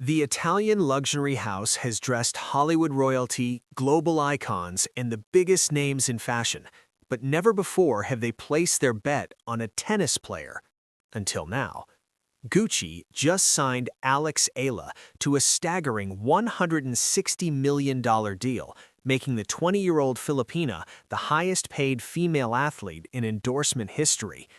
The Italian luxury house has dressed Hollywood royalty, global icons, and the biggest names in fashion, but never before have they placed their bet on a tennis player. Until now. Gucci just signed Eala to a staggering $160 million deal, making the 20-year-old Filipina the highest-paid female athlete in endorsement history.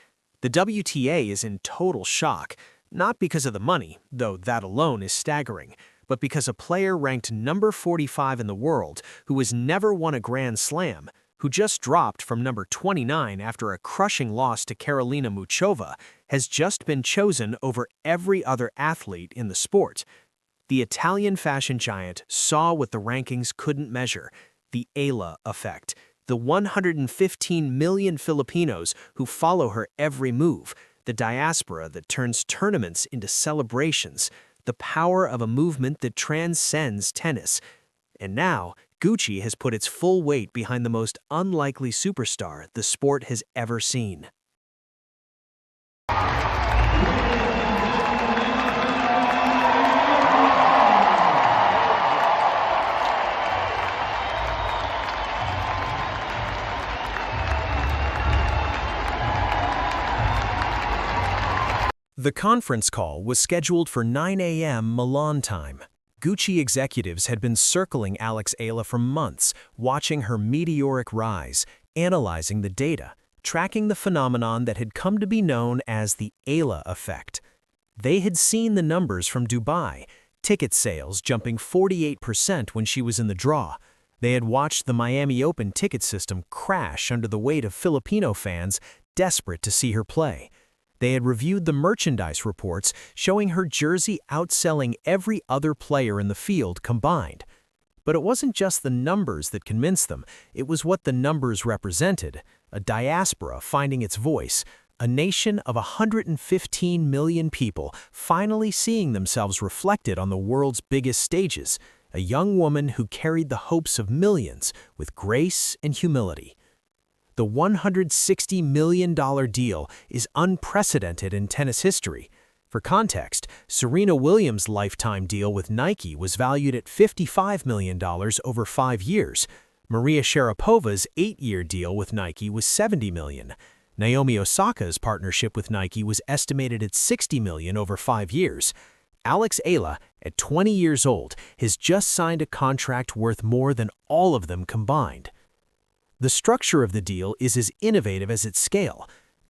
The WTA is in total shock, not because of the money, though that alone is staggering, but because a player ranked number 45 in the world who has never won a Grand Slam, who just dropped from number 29 after a crushing loss to Karolina Muchova, has just been chosen over every other athlete in the sport. The Italian fashion giant saw what the rankings couldn't measure, the Eala Effect, the 115 million Filipinos who follow her every move, the diaspora that turns tournaments into celebrations, the power of a movement that transcends tennis. And now, Gucci has put its full weight behind the most unlikely superstar the sport has ever seen. The conference call was scheduled for 9 a.m. Milan time. Gucci executives had been circling Eala for months, watching her meteoric rise, analyzing the data, tracking the phenomenon that had come to be known as the Eala Effect. They had seen the numbers from Dubai, ticket sales jumping 48% when she was in the draw. They had watched the Miami Open ticket system crash under the weight of Filipino fans desperate to see her play. They had reviewed the merchandise reports showing her jersey outselling every other player in the field combined. But it wasn't just the numbers that convinced them, it was what the numbers represented, a diaspora finding its voice, a nation of 115 million people finally seeing themselves reflected on the world's biggest stages, a young woman who carried the hopes of millions with grace and humility. The $160 million deal is unprecedented in tennis history. For context, Serena Williams' lifetime deal with Nike was valued at $55 million over 5 years. Maria Sharapova's 8-year deal with Nike was $70 million. Naomi Osaka's partnership with Nike was estimated at $60 million over 5 years. Eala, at 20 years old, has just signed a contract worth more than all of them combined. The structure of the deal is as innovative as its scale.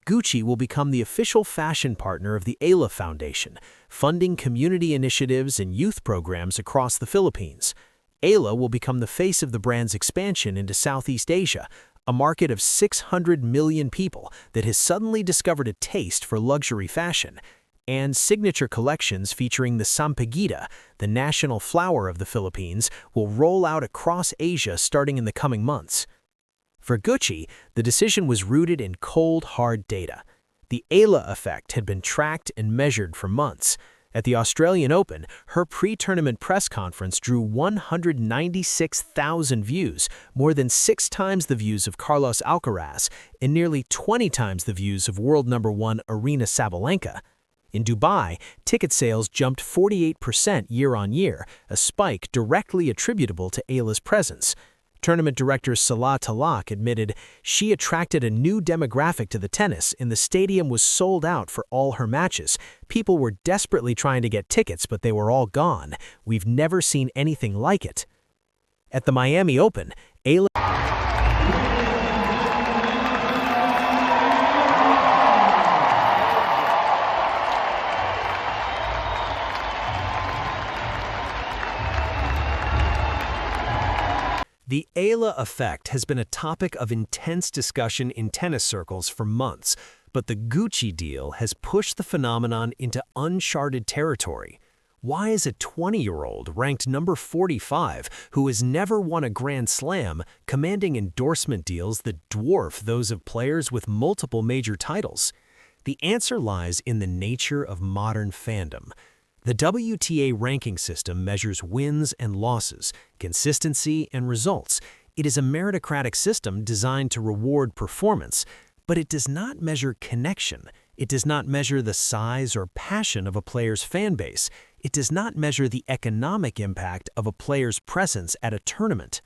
Gucci will become the official fashion partner of the Eala Foundation, funding community initiatives and youth programs across the Philippines. Eala will become the face of the brand's expansion into Southeast Asia, a market of 600 million people that has suddenly discovered a taste for luxury fashion. And signature collections featuring the sampaguita, the national flower of the Philippines, will roll out across Asia starting in the coming months. For Gucci, the decision was rooted in cold, hard data. The Eala Effect had been tracked and measured for months. At the Australian Open, her pre-tournament press conference drew 196,000 views, more than 6 times the views of Carlos Alcaraz, and nearly 20 times the views of world number 1 Aryna Sabalenka. In Dubai, ticket sales jumped 48% year-on-year, a spike directly attributable to Eala's presence. Tournament director Salah Talak admitted she attracted a new demographic to the tennis and the stadium was sold out for all her matches. People were desperately trying to get tickets, but they were all gone. We've never seen anything like it. At the Miami Open, Eala The Eala Effect has been a topic of intense discussion in tennis circles for months, but the Gucci deal has pushed the phenomenon into uncharted territory. Why is a 20-year-old ranked number 45 who has never won a Grand Slam commanding endorsement deals that dwarf those of players with multiple major titles? The answer lies in the nature of modern fandom. The WTA ranking system measures wins and losses, consistency and results. It is a meritocratic system designed to reward performance, but it does not measure connection. It does not measure the size or passion of a player's fan base. it does not measure the economic impact of a player's presence at a tournament.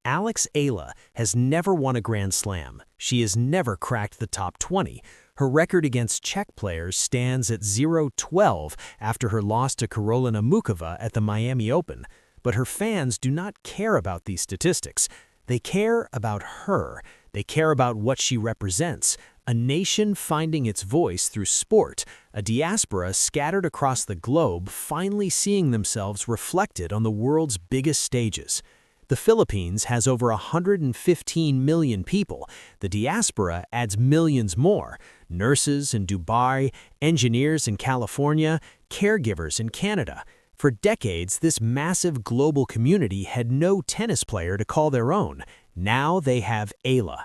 Eala has never won a Grand Slam. She has never cracked the top 20. Her record against Czech players stands at 0-12 after her loss to Karolina Muchova at the Miami Open. But her fans do not care about these statistics. They care about her. They care about what she represents. A nation finding its voice through sport, a diaspora scattered across the globe finally seeing themselves reflected on the world's biggest stages. The Philippines has over 115 million people. The diaspora adds millions more. Nurses in Dubai, engineers in California, caregivers in Canada. For decades, this massive global community had no tennis player to call their own. Now they have Eala.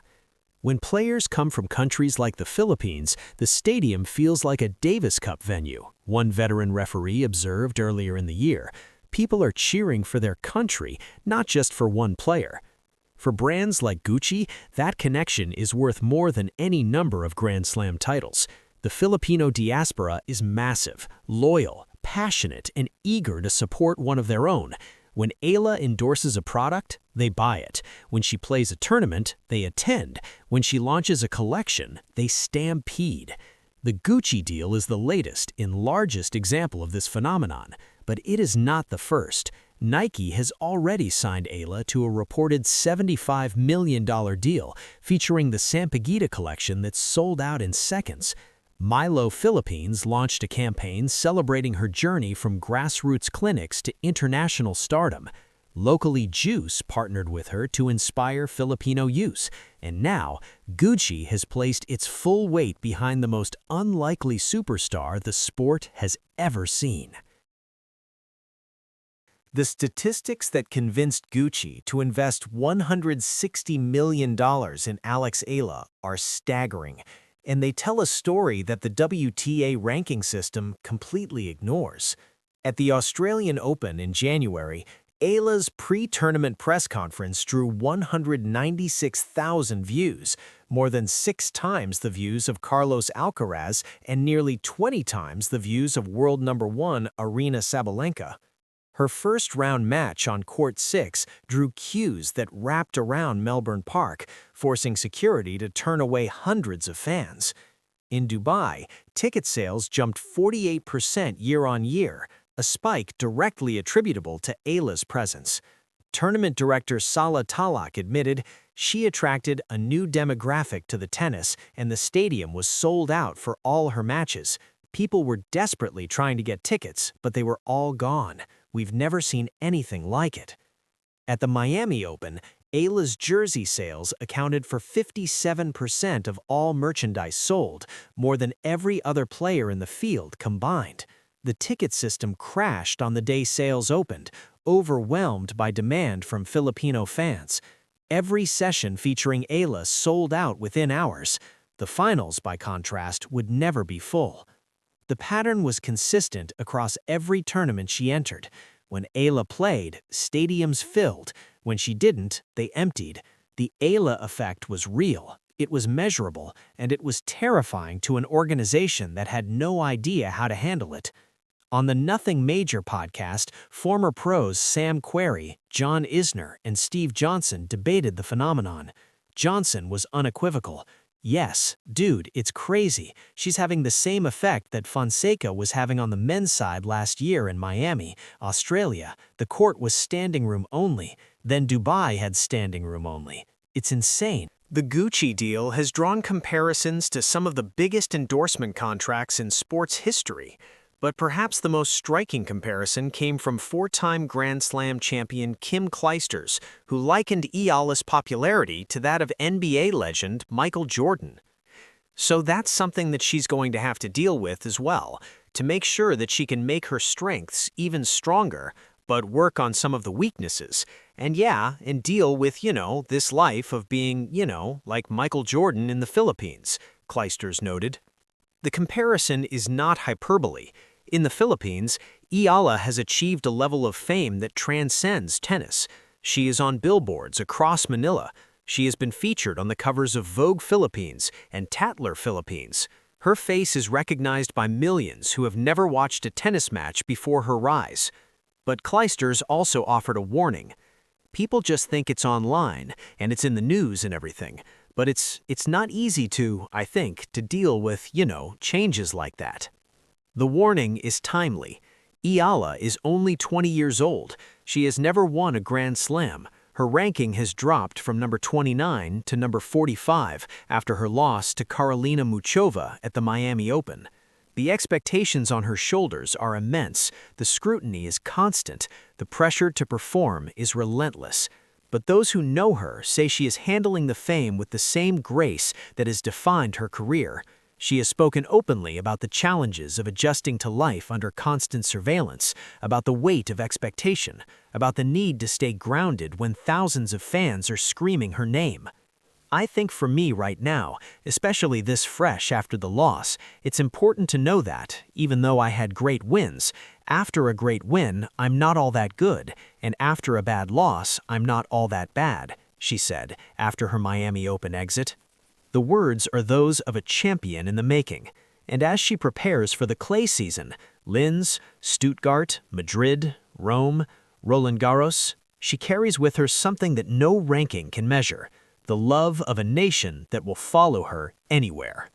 When players come from countries like the Philippines, the stadium feels like a Davis Cup venue, one veteran referee observed earlier in the year. People are cheering for their country, not just for one player. For brands like Gucci, that connection is worth more than any number of Grand Slam titles. The Filipino diaspora is massive, loyal, passionate, and eager to support one of their own. When Eala endorses a product, they buy it. When she plays a tournament, they attend. When she launches a collection, they stampede. The Gucci deal is the latest and largest example of this phenomenon, but it is not the first. Nike has already signed Eala to a reported $75 million deal featuring the Sampaguita collection that sold out in seconds. Milo Philippines launched a campaign celebrating her journey from grassroots clinics to international stardom. Locally Juice partnered with her to inspire Filipino use, and now Gucci has placed its full weight behind the most unlikely superstar the sport has ever seen. The statistics that convinced Gucci to invest $160 million in Eala are staggering, and they tell a story that the WTA ranking system completely ignores. At the Australian Open in January, Eala's pre-tournament press conference drew 196,000 views, more than 6 times the views of Carlos Alcaraz and nearly 20 times the views of world number 1 Aryna Sabalenka. Her first-round match on Court 6 drew queues that wrapped around Melbourne Park, forcing security to turn away hundreds of fans. In Dubai, ticket sales jumped 48% year-on-year, a spike directly attributable to Eala's presence. Tournament director Salah Talak admitted she attracted a new demographic to the tennis, and the stadium was sold out for all her matches. People were desperately trying to get tickets, but they were all gone. We've never seen anything like it. At the Miami Open, Eala's jersey sales accounted for 57% of all merchandise sold, more than every other player in the field combined. The ticket system crashed on the day sales opened, overwhelmed by demand from Filipino fans. Every session featuring Eala sold out within hours. The finals, by contrast, would never be full. The pattern was consistent across every tournament she entered. When Eala played, stadiums filled. When she didn't, they emptied. The Eala effect was real, it was measurable, and it was terrifying to an organization that had no idea how to handle it. On the Nothing Major podcast, former pros Sam Querrey, John Isner, and Steve Johnson debated the phenomenon. Johnson was unequivocal. Yes, dude, it's crazy. She's having the same effect that Fonseca was having on the men's side last year in Miami, Australia. The court was standing room only. Then Dubai had standing room only. It's insane. The Gucci deal has drawn comparisons to some of the biggest endorsement contracts in sports history. But perhaps the most striking comparison came from 4-time Grand Slam champion Kim Clijsters, who likened Eala's popularity to that of NBA legend Michael Jordan. So that's something that she's going to have to deal with as well, to make sure that she can make her strengths even stronger, but work on some of the weaknesses. And deal with, this life of being, like Michael Jordan in the Philippines, Clijsters noted. The comparison is not hyperbole. In the Philippines, Eala has achieved a level of fame that transcends tennis. She is on billboards across Manila. She has been featured on the covers of Vogue Philippines and Tatler Philippines. Her face is recognized by millions who have never watched a tennis match before her rise. But Clijsters also offered a warning. People just think it's online, and it's in the news and everything. But it's not easy to, I think, to deal with, changes like that. The warning is timely. Eala is only 20 years old. She has never won a Grand Slam. Her ranking has dropped from number 29 to number 45 after her loss to Karolina Muchova at the Miami Open. The expectations on her shoulders are immense, the scrutiny is constant, the pressure to perform is relentless. But those who know her say she is handling the fame with the same grace that has defined her career. She has spoken openly about the challenges of adjusting to life under constant surveillance, about the weight of expectation, about the need to stay grounded when thousands of fans are screaming her name. I think for me right now, especially this fresh after the loss, it's important to know that, even though I had great wins, after a great win, I'm not all that good, and after a bad loss, I'm not all that bad, she said after her Miami Open exit. The words are those of a champion in the making, and as she prepares for the clay season, Linz, Stuttgart, Madrid, Rome, Roland Garros, she carries with her something that no ranking can measure, the love of a nation that will follow her anywhere.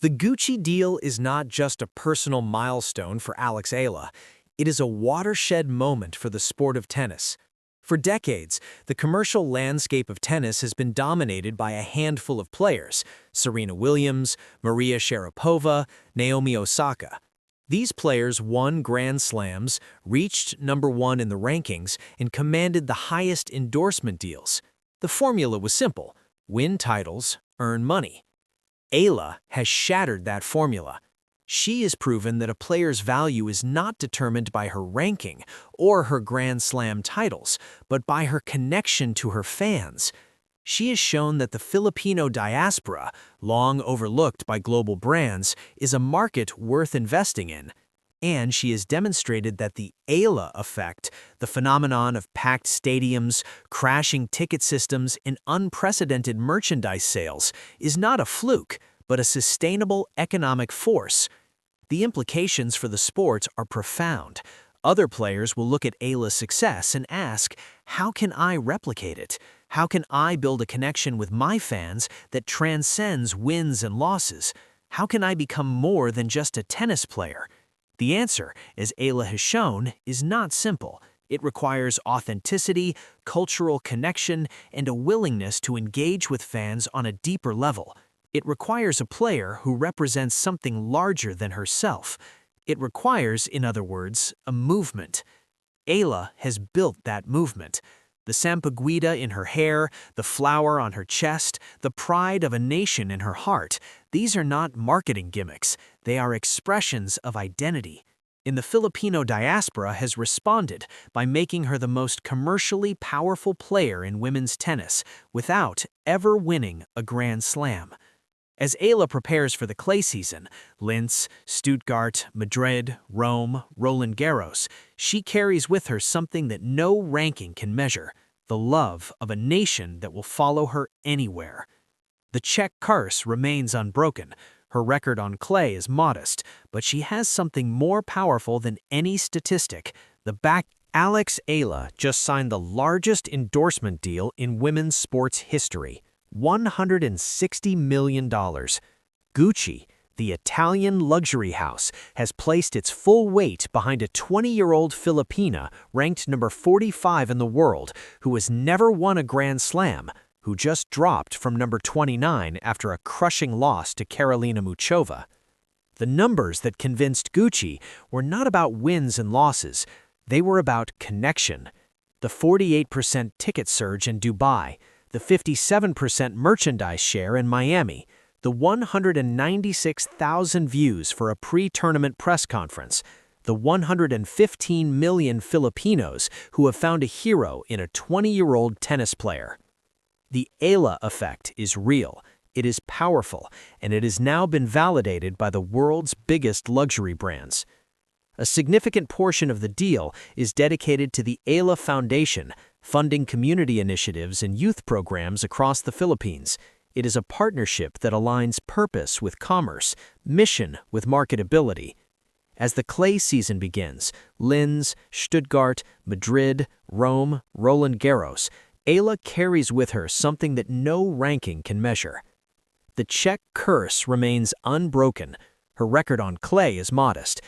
The Gucci deal is not just a personal milestone for Alex Eala. It is a watershed moment for the sport of tennis. For decades, the commercial landscape of tennis has been dominated by a handful of players: Serena Williams, Maria Sharapova, Naomi Osaka. These players won Grand Slams, reached number one in the rankings, and commanded the highest endorsement deals. The formula was simple: win titles, earn money. Eala has shattered that formula. She has proven that a player's value is not determined by her ranking or her Grand Slam titles, but by her connection to her fans. She has shown that the Filipino diaspora, long overlooked by global brands, is a market worth investing in. And she has demonstrated that the Eala Effect, the phenomenon of packed stadiums, crashing ticket systems, and unprecedented merchandise sales, is not a fluke, but a sustainable economic force. The implications for the sport are profound. Other players will look at Eala's success and ask, how can I replicate it? How can I build a connection with my fans that transcends wins and losses? How can I become more than just a tennis player? The answer, as Eala has shown, is not simple. It requires authenticity, cultural connection, and a willingness to engage with fans on a deeper level. It requires a player who represents something larger than herself. It requires, in other words, a movement. Eala has built that movement. The sampaguita in her hair, the flower on her chest, the pride of a nation in her heart, these are not marketing gimmicks. They are expressions of identity. And the Filipino diaspora has responded by making her the most commercially powerful player in women's tennis without ever winning a Grand Slam. As Eala prepares for the clay season, Linz, Stuttgart, Madrid, Rome, Roland Garros, she carries with her something that no ranking can measure: the love of a nation that will follow her anywhere. The Czech curse remains unbroken. Her record on clay is modest, but she has something more powerful than any statistic: the back. Alex Eala just signed the largest endorsement deal in women's sports history: $160 million. Gucci, the Italian luxury house, has placed its full weight behind a 20-year-old Filipina ranked number 45 in the world who has never won a Grand Slam, who just dropped from number 29 after a crushing loss to Karolina Muchova. The numbers that convinced Gucci were not about wins and losses. They were about connection. The 48% ticket surge in Dubai, the 57% merchandise share in Miami, The 196,000 views for a pre-tournament press conference, the 115 million Filipinos who have found a hero in a 20-year-old tennis player. The Eala Effect is real, it is powerful, and it has now been validated by the world's biggest luxury brands. A significant portion of the deal is dedicated to the Eala Foundation, funding community initiatives and youth programs across the Philippines. It is a partnership that aligns purpose with commerce, mission with marketability. As the clay season begins, Linz, Stuttgart, Madrid, Rome, Roland Garros, Eala carries with her something that no ranking can measure. The Czech curse remains unbroken. Her record on clay is modest,